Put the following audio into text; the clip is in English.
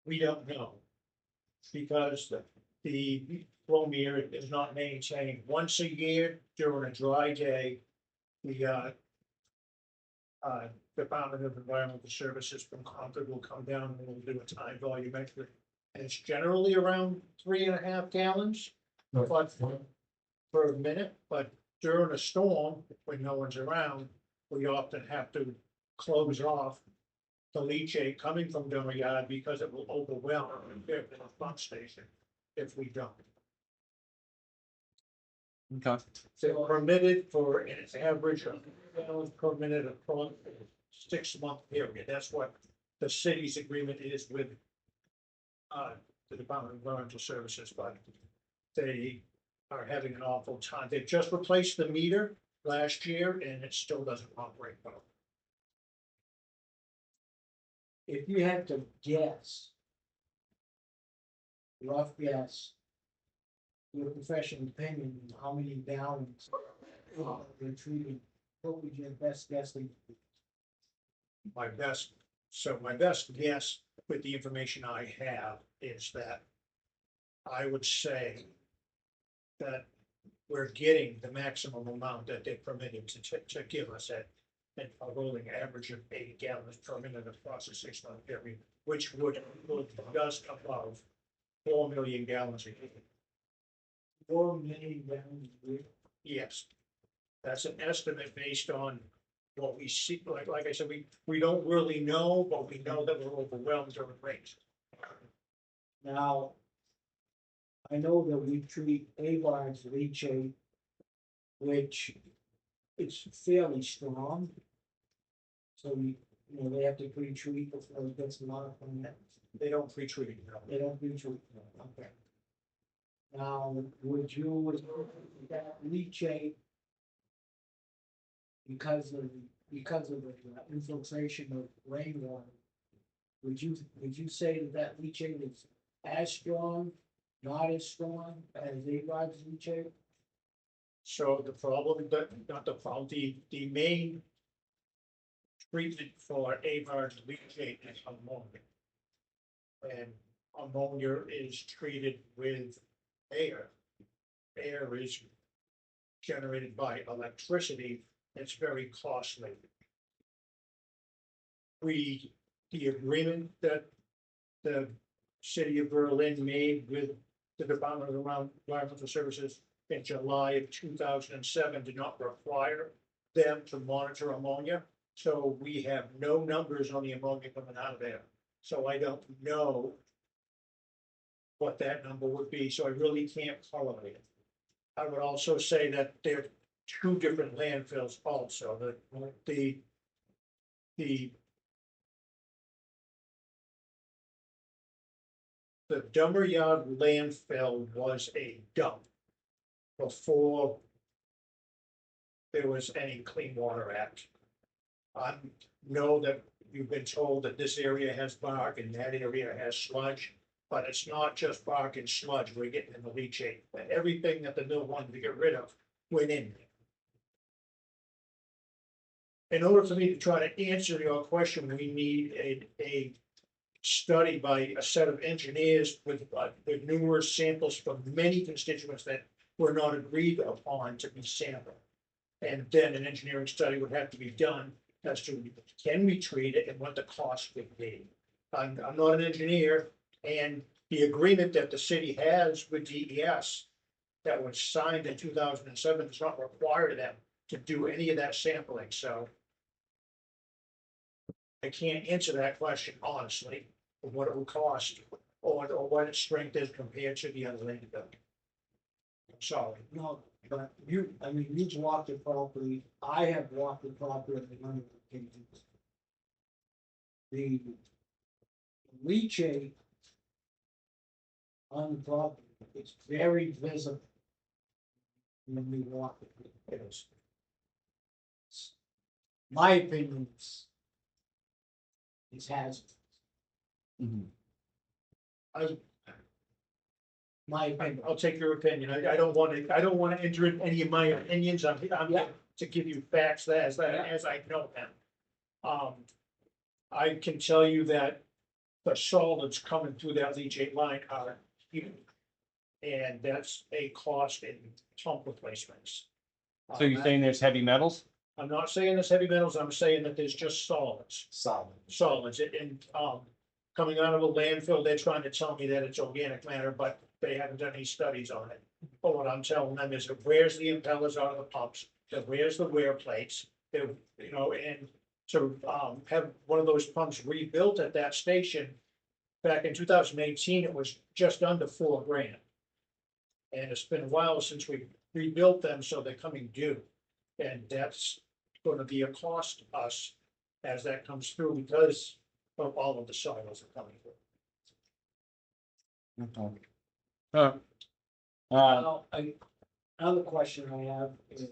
We don't know. Because the flow meter is not maintained once a year during a dry day. The, Department of Environmental Services from Concord will come down and we'll do a time volumetric. And it's generally around 3.5 gallons per minute, but during a storm, when no one's around, we often have to close off the leachate coming from Dummer Yard because it will overwhelm the pump station if we don't. Okay. They're permitted for an average of gallons per minute across a 6-month period. That's what the city's agreement is with the Department of Environmental Services, but they are having an awful time. They just replaced the meter last year and it still doesn't operate well. If you had to guess, rough guess, your professional opinion, how many gallons they're treating, what would your best guess be? My best guess with the information I have is that I would say that we're getting the maximum amount that they're permitted to give us at a rolling average of 8 gallons per minute across a 6-month period, which would just above 4 million gallons a year. 4 million gallons a year? Yes, that's an estimate based on what we see. Like I said, we don't really know, but we know that we're overwhelmed during rains. Now, I know that we treat Avard's leachate, which it's fairly strong. So they have to pre-treat before it gets a lot of them. They don't pre-treat it. No. They don't pre-treat, okay. Now, would you, that leachate, because of the infiltration of rainwater, would you say that leachate is as strong, not as strong as Avard's leachate? So the problem, not the problem, the main treatment for Avard's leachate is ammonia. And ammonia is treated with air. Air is generated by electricity. It's very costly. The agreement that the city of Berlin made with the Department of Environmental Services in July of 2007 did not require them to monitor ammonia. So we have no numbers on the ammonia coming out of there. So I don't know what that number would be. So I really can't correlate it. I would also say that there are 2 different landfills also. The Dummer Yard landfill was a dump before there was any Clean Water Act. I know that you've been told that this area has bark and that area has sludge, but it's not just bark and sludge we're getting in the leachate. Everything that the mill wanted to get rid of went in there. In order for me to try to answer your question, we need a study by a set of engineers with numerous samples from many constituents that were not agreed upon to be sampled. And then an engineering study would have to be done as to can we treat it and what the cost would be. I'm not an engineer, and the agreement that the city has with DES that was signed in 2007 does not require them to do any of that sampling. So I can't answer that question honestly, of what it will cost or what its strength is compared to the other landfill. I'm sorry. No, but you've walked the property, I have walked the property on a number of occasions. The leachate on the property, it's very visible when we walk it. It is. My opinion is hazardous. My opinion. I'll take your opinion. I don't want to enter in any of my opinions. I'm here to give you facts as I know them. I can tell you that the solids coming through that leachate line are huge. And that's a cost in pump replacements. So you're saying there's heavy metals? I'm not saying there's heavy metals, I'm saying that there's just solids, solid. and, coming out of a landfill, they're trying to tell me that it's organic matter, but they haven't done any studies on it. But what I'm telling them is it wears the impellers out of the pumps, it wears the wear plates, and to, have one of those pumps rebuilt at that station, back in 2018, it was just under $4,000. And it's been a while since we rebuilt them, so they're coming due. And that's gonna be a cost to us as that comes through because of all of the soils are coming through. Okay. Now, another question I have is,